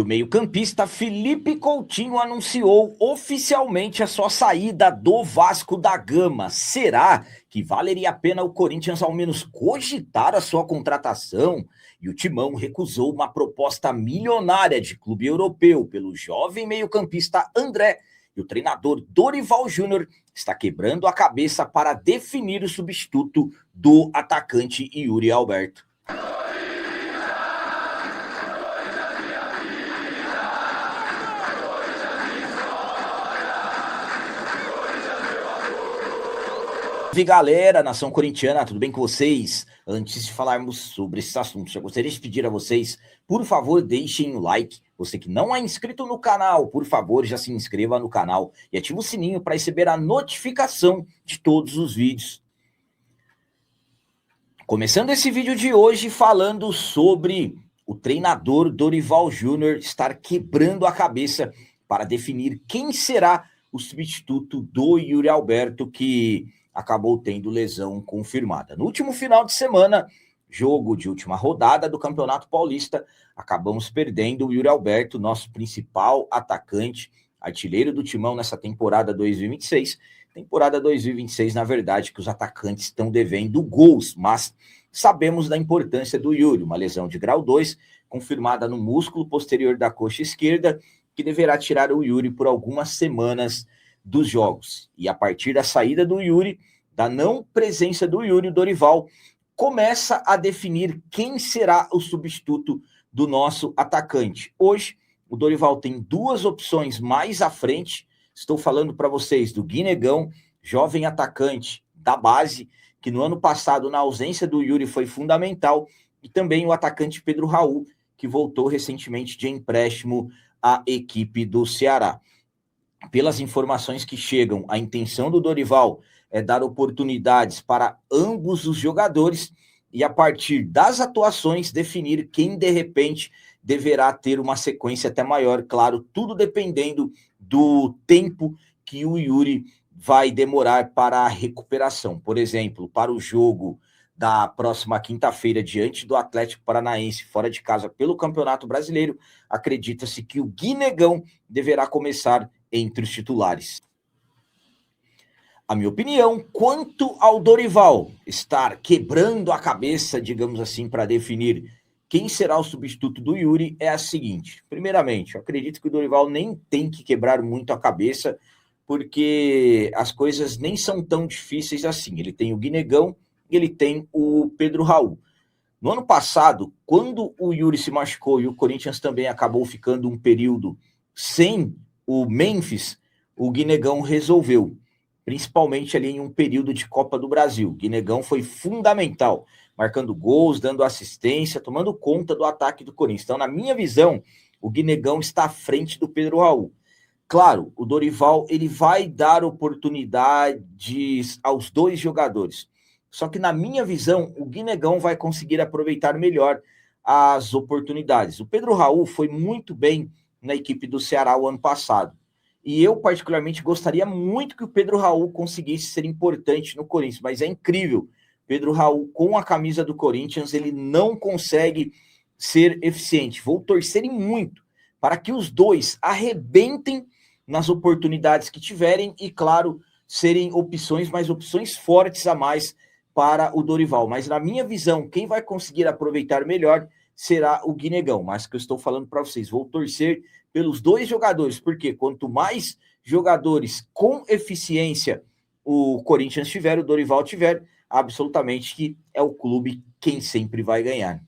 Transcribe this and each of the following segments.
O meio-campista Felipe Coutinho anunciou oficialmente a sua saída do Vasco da Gama. Será que valeria a pena o Corinthians ao menos cogitar a sua contratação? E o Timão recusou uma proposta milionária de clube europeu pelo jovem meio-campista André. E o treinador Dorival Júnior está quebrando a cabeça para definir o substituto do atacante Yuri Alberto. Salve galera, nação corintiana, tudo bem com vocês? Antes de falarmos sobre esses assuntos, eu gostaria de pedir a vocês, por favor, deixem o like. Você que não é inscrito no canal, por favor, já se inscreva no canal e ative o sininho para receber a notificação de todos os vídeos. Começando esse vídeo de hoje falando sobre o treinador Dorival Júnior estar quebrando a cabeça para definir quem será o substituto do Yuri Alberto, que acabou tendo lesão confirmada. No último final de semana, jogo de última rodada do Campeonato Paulista, acabamos perdendo o Yuri Alberto, nosso principal atacante, artilheiro do Timão nessa temporada 2026. Temporada 2026, na verdade, que os atacantes estão devendo gols, mas sabemos da importância do Yuri, uma lesão de grau 2, confirmada no músculo posterior da coxa esquerda, que deverá tirar o Yuri por algumas semanas dos jogos. E a partir da saída do Yuri, da não presença do Yuri, o Dorival começa a definir quem será o substituto do nosso atacante. Hoje, o Dorival tem duas opções mais à frente. Estou falando para vocês do Guinegão, jovem atacante da base, que no ano passado, na ausência do Yuri, foi fundamental, e também o atacante Pedro Raul, que voltou recentemente de empréstimo à equipe do Ceará. Pelas informações que chegam, a intenção do Dorival é dar oportunidades para ambos os jogadores e, a partir das atuações, definir quem, de repente, deverá ter uma sequência até maior. Claro, tudo dependendo do tempo que o Yuri vai demorar para a recuperação. Por exemplo, para o jogo da próxima quinta-feira diante do Atlético Paranaense, fora de casa pelo Campeonato Brasileiro, acredita-se que o Guinegão deverá começar entre os titulares. A minha opinião, quanto ao Dorival estar quebrando a cabeça, digamos assim, para definir quem será o substituto do Yuri, é a seguinte. Primeiramente, eu acredito que o Dorival nem tem que quebrar muito a cabeça, porque as coisas nem são tão difíceis assim. Ele tem o Guinegão e ele tem o Pedro Raul. No ano passado, quando o Yuri se machucou e o Corinthians também acabou ficando um período sem o Memphis, o Guinegão resolveu, principalmente ali em um período de Copa do Brasil. O Guinegão foi fundamental, marcando gols, dando assistência, tomando conta do ataque do Corinthians. Então, na minha visão, o Guinegão está à frente do Pedro Raul. Claro, o Dorival ele vai dar oportunidades aos dois jogadores. Só que, na minha visão, o Guinegão vai conseguir aproveitar melhor as oportunidades. O Pedro Raul foi muito bem na equipe do Ceará o ano passado. E eu, particularmente, gostaria muito que o Pedro Raul conseguisse ser importante no Corinthians, mas é incrível. Pedro Raul, com a camisa do Corinthians, ele não consegue ser eficiente. Vou torcer muito para que os dois arrebentem nas oportunidades que tiverem e, claro, serem opções, mas opções fortes a mais para o Dorival. Mas, na minha visão, quem vai conseguir aproveitar melhor será o Guinegão, mas que eu estou falando para vocês, vou torcer pelos dois jogadores, porque quanto mais jogadores com eficiência o Corinthians tiver, o Dorival tiver, absolutamente que é o clube quem sempre vai ganhar.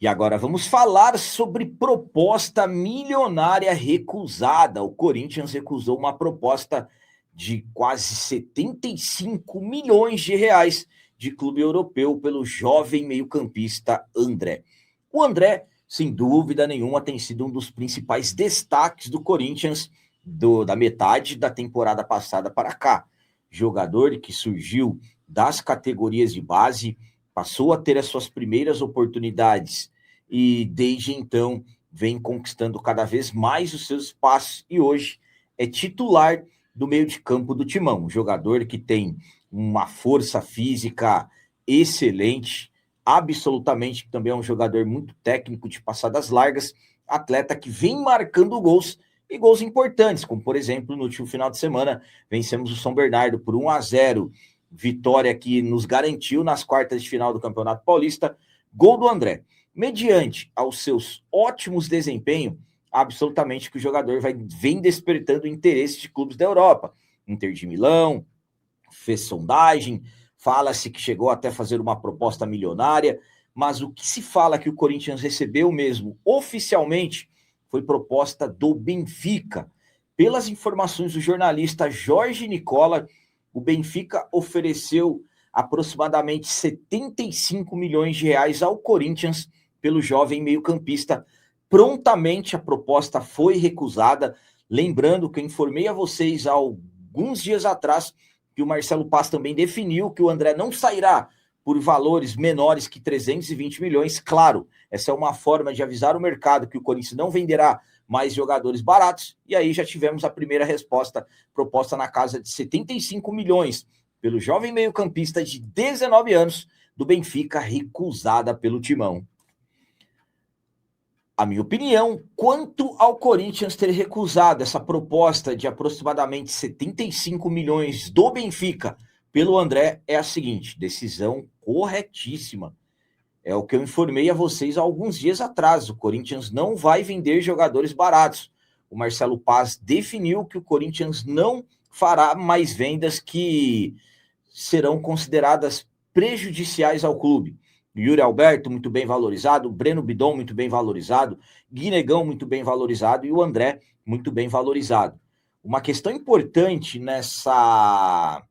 E agora vamos falar sobre proposta milionária recusada. O Corinthians recusou uma proposta de quase 75 milhões de reais de clube europeu pelo jovem meio-campista André. O André, sem dúvida nenhuma, tem sido um dos principais destaques do Corinthians da metade da temporada passada para cá. Jogador que surgiu das categorias de base, passou a ter as suas primeiras oportunidades e desde então vem conquistando cada vez mais os seus espaços e hoje é titular do meio de campo do Timão. Um jogador que tem uma força física excelente, absolutamente, que também é um jogador muito técnico de passadas largas, atleta que vem marcando gols e gols importantes, como por exemplo, no último final de semana, vencemos o São Bernardo por 1-0, vitória que nos garantiu nas quartas de final do Campeonato Paulista, gol do André. Mediante aos seus ótimos desempenhos, absolutamente que o jogador vem despertando o interesse de clubes da Europa. Inter de Milão, fez sondagem, fala-se que chegou até a fazer uma proposta milionária, mas o que se fala que o Corinthians recebeu mesmo oficialmente foi proposta do Benfica. Pelas informações do jornalista Jorge Nicola, o Benfica ofereceu aproximadamente 75 milhões de reais ao Corinthians pelo jovem meio-campista. Prontamente a proposta foi recusada. Lembrando que eu informei a vocês há alguns dias atrás que o Marcelo Paz também definiu que o André não sairá por valores menores que 320 milhões. Claro, essa é uma forma de avisar o mercado que o Corinthians não venderá mais jogadores baratos. E aí já tivemos a primeira resposta, proposta na casa de 75 milhões pelo jovem meio-campista de 19 anos do Benfica, recusada pelo Timão. A minha opinião, quanto ao Corinthians ter recusado essa proposta de aproximadamente 75 milhões do Benfica pelo André, é a seguinte: decisão corretíssima. É o que eu informei a vocês há alguns dias atrás. O Corinthians não vai vender jogadores baratos. O Marcelo Paz definiu que o Corinthians não fará mais vendas que serão consideradas prejudiciais ao clube. Yuri Alberto, muito bem valorizado, Breno Bidon, muito bem valorizado, Guinegão, muito bem valorizado, e o André, muito bem valorizado. Uma questão importante nessa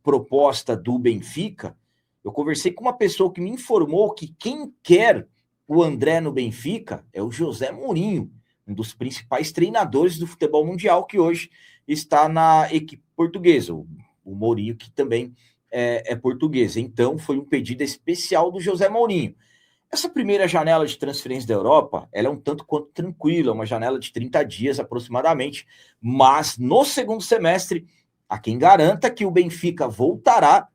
proposta do Benfica, eu conversei com uma pessoa que me informou que quem quer o André no Benfica é o José Mourinho, um dos principais treinadores do futebol mundial, que hoje está na equipe portuguesa. O Mourinho, que também é português. Então, foi um pedido especial do José Mourinho. Essa primeira janela de transferência da Europa, ela é um tanto quanto tranquila, uma janela de 30 dias aproximadamente, mas no segundo semestre, há quem garanta que o Benfica voltará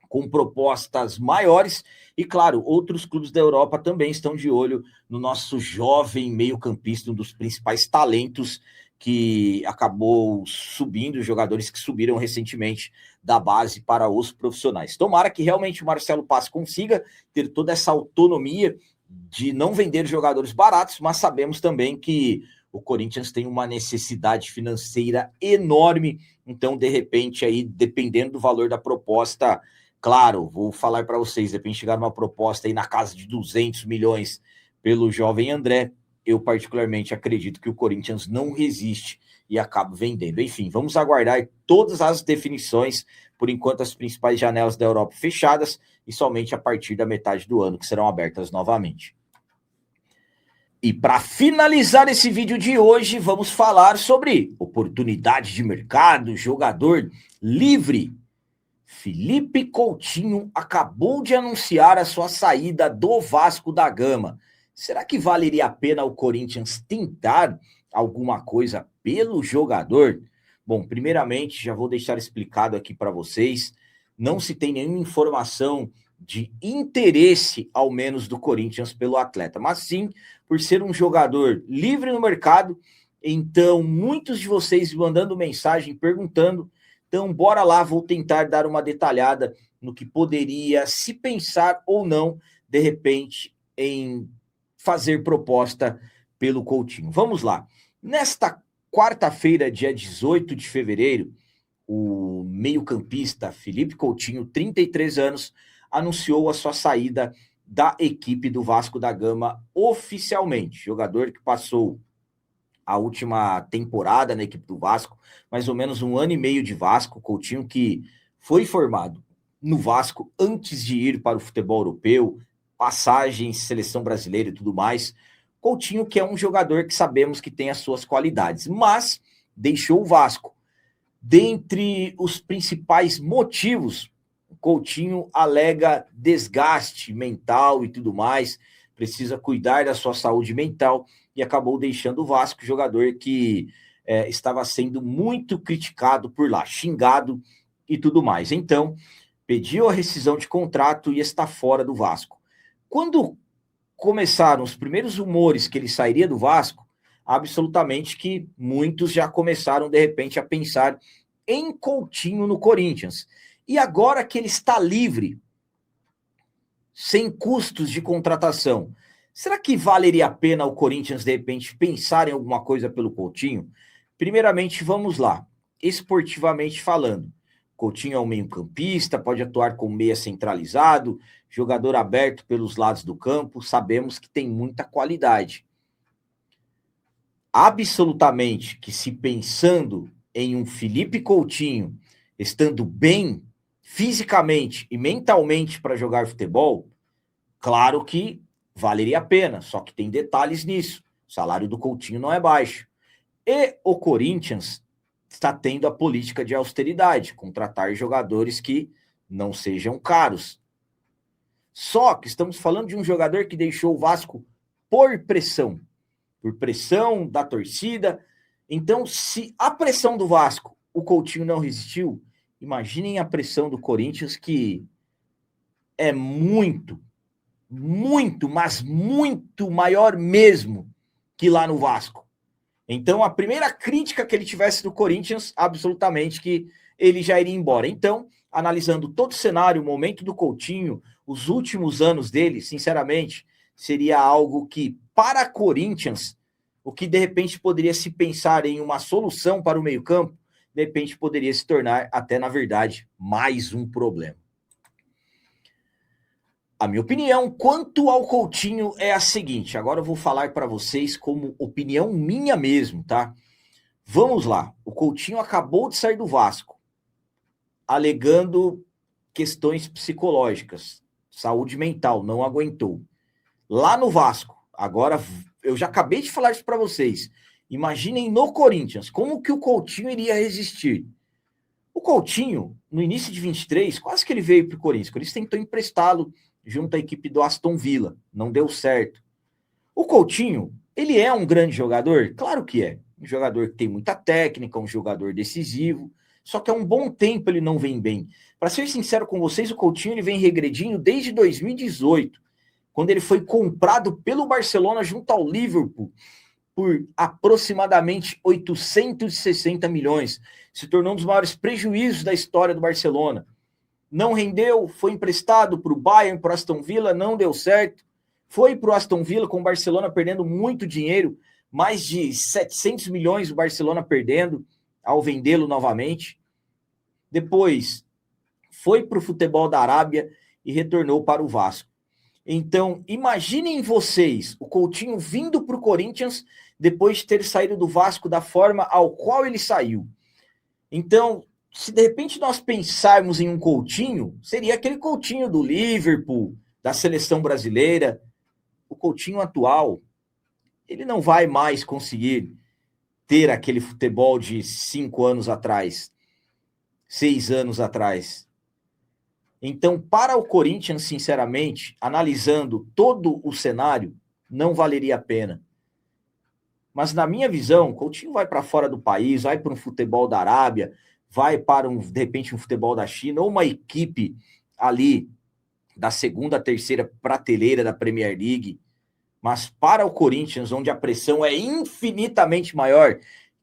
com propostas maiores e, claro, outros clubes da Europa também estão de olho no nosso jovem meio-campista, um dos principais talentos que acabou subindo, jogadores que subiram recentemente da base para os profissionais. Tomara que realmente o Marcelo Paz consiga ter toda essa autonomia de não vender jogadores baratos, mas sabemos também que o Corinthians tem uma necessidade financeira enorme, então, de repente, aí, dependendo do valor da proposta, claro, vou falar para vocês, de repente chegar numa proposta aí na casa de 200 milhões pelo jovem André, eu particularmente acredito que o Corinthians não resiste e acaba vendendo. Enfim, vamos aguardar todas as definições, por enquanto as principais janelas da Europa fechadas e somente a partir da metade do ano que serão abertas novamente. E para finalizar esse vídeo de hoje, vamos falar sobre oportunidade de mercado, jogador livre. Felipe Coutinho acabou de anunciar a sua saída do Vasco da Gama. Será que valeria a pena o Corinthians tentar alguma coisa pelo jogador? Bom, primeiramente, já vou deixar explicado aqui para vocês, não se tem nenhuma informação de interesse, ao menos, do Corinthians pelo atleta, mas sim por ser um jogador livre no mercado. Então, muitos de vocês mandando mensagem, perguntando. Então, bora lá, vou tentar dar uma detalhada no que poderia se pensar ou não, de repente, em fazer proposta pelo Coutinho. Vamos lá. Nesta quarta-feira, dia 18 de fevereiro, o meio-campista Felipe Coutinho, 33 anos, anunciou a sua saída da equipe do Vasco da Gama oficialmente. Jogador que passou a última temporada na equipe do Vasco, mais ou menos 1 ano e meio de Vasco. Coutinho, que foi formado no Vasco antes de ir para o futebol europeu, passagens, seleção brasileira e tudo mais. Coutinho, que é um jogador que sabemos que tem as suas qualidades, mas deixou o Vasco. Dentre os principais motivos, Coutinho alega desgaste mental e tudo mais, precisa cuidar da sua saúde mental e acabou deixando o Vasco, jogador que estava sendo muito criticado por lá, xingado e tudo mais. Então, pediu a rescisão de contrato e está fora do Vasco. Quando começaram os primeiros rumores que ele sairia do Vasco, absolutamente que muitos já começaram, de repente, a pensar em Coutinho no Corinthians. E agora que ele está livre, sem custos de contratação, será que valeria a pena o Corinthians, de repente, pensar em alguma coisa pelo Coutinho? Primeiramente, vamos lá. Esportivamente falando, Coutinho é um meio-campista, pode atuar como meia centralizado, jogador aberto pelos lados do campo, sabemos que tem muita qualidade. Absolutamente que se pensando em um Felipe Coutinho estando bem fisicamente e mentalmente para jogar futebol, claro que valeria a pena, só que tem detalhes nisso. O salário do Coutinho não é baixo. E o Corinthians está tendo a política de austeridade, contratar jogadores que não sejam caros. Só que estamos falando de um jogador que deixou o Vasco por pressão da torcida. Então, se a pressão do Vasco, o Coutinho não resistiu, imaginem a pressão do Corinthians, que é muito, mas muito maior mesmo que lá no Vasco. Então, a primeira crítica que ele tivesse do Corinthians, absolutamente que ele já iria embora. Então, analisando todo o cenário, o momento do Coutinho, os últimos anos dele, sinceramente, seria algo que, para Corinthians, o que de repente poderia se pensar em uma solução para o meio-campo, de repente poderia se tornar até, na verdade, mais um problema. A minha opinião quanto ao Coutinho é a seguinte, agora eu vou falar para vocês como opinião minha mesmo, tá? Vamos lá, o Coutinho acabou de sair do Vasco, alegando questões psicológicas, saúde mental, não aguentou. Lá no Vasco, agora eu já acabei de falar isso para vocês, imaginem no Corinthians, como que o Coutinho iria resistir? O Coutinho, no início de 23, quase que ele veio para o Corinthians, o Corinthians tentou emprestá-lo junto à equipe do Aston Villa, não deu certo. O Coutinho, ele é um grande jogador? Claro que é, um jogador que tem muita técnica, um jogador decisivo, só que há um bom tempo ele não vem bem. Para ser sincero com vocês, o Coutinho ele vem regredindo desde 2018, quando ele foi comprado pelo Barcelona junto ao Liverpool por aproximadamente 860 milhões. Se tornou um dos maiores prejuízos da história do Barcelona. Não rendeu, foi emprestado para o Bayern, para o Aston Villa, não deu certo. Foi para o Aston Villa com o Barcelona perdendo muito dinheiro, mais de 700 milhões o Barcelona perdendo ao vendê-lo novamente. Depois foi para o futebol da Arábia e retornou para o Vasco. Então, imaginem vocês o Coutinho vindo para o Corinthians depois de ter saído do Vasco da forma ao qual ele saiu. Então, se de repente nós pensarmos em um Coutinho, seria aquele Coutinho do Liverpool, da seleção brasileira. O Coutinho atual, ele não vai mais conseguir ter aquele futebol de 5 anos atrás, 6 anos atrás. Então, para o Corinthians, sinceramente, analisando todo o cenário, não valeria a pena. Mas na minha visão, o Coutinho vai para fora do país, vai para um futebol da Arábia, vai para, de repente, um futebol da China, ou uma equipe ali da segunda, terceira prateleira da Premier League. Mas para o Corinthians, onde a pressão é infinitamente maior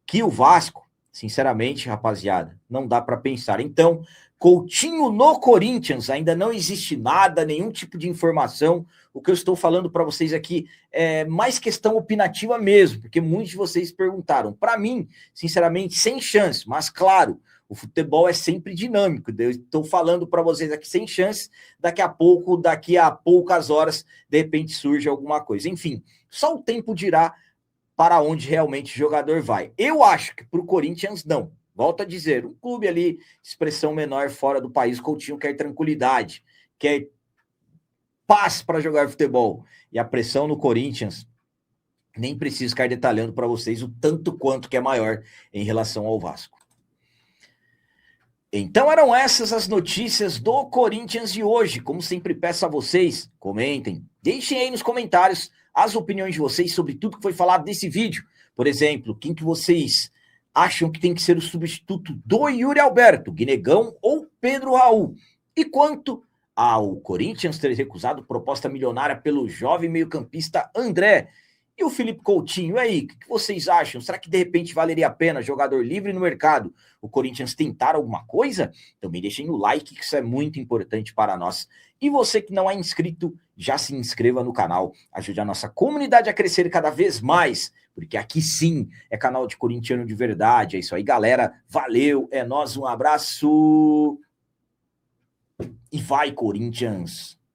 que o Vasco, sinceramente, rapaziada, não dá para pensar. Então, Coutinho no Corinthians, ainda não existe nada, nenhum tipo de informação. O que eu estou falando para vocês aqui é mais questão opinativa mesmo, porque muitos de vocês perguntaram. Para mim, sinceramente, sem chance, mas claro, o futebol é sempre dinâmico. Eu estou falando para vocês aqui sem chance, daqui a poucas horas, de repente surge alguma coisa. Enfim, só o tempo dirá para onde realmente o jogador vai. Eu acho que para o Corinthians, não. Volto a dizer, um clube ali, expressão menor fora do país, Coutinho quer tranquilidade, quer paz para jogar futebol. E a pressão no Corinthians, nem preciso ficar detalhando para vocês o tanto quanto que é maior em relação ao Vasco. Então eram essas as notícias do Corinthians de hoje. Como sempre peço a vocês, comentem, deixem aí nos comentários as opiniões de vocês sobre tudo que foi falado nesse vídeo. Por exemplo, quem que vocês acham que tem que ser o substituto do Yuri Alberto, Guinegão ou Pedro Raul? E quanto ao Corinthians ter recusado proposta milionária pelo jovem meio-campista André e o Felipe Coutinho, e aí, o que vocês acham? Será que de repente valeria a pena, jogador livre no mercado, o Corinthians tentar alguma coisa? Também deixem o like, que isso é muito importante para nós. E você que não é inscrito, já se inscreva no canal, ajude a nossa comunidade a crescer cada vez mais, porque aqui sim é canal de corintiano de verdade. É isso aí, galera. Valeu, é nóis, um abraço e vai, Corinthians!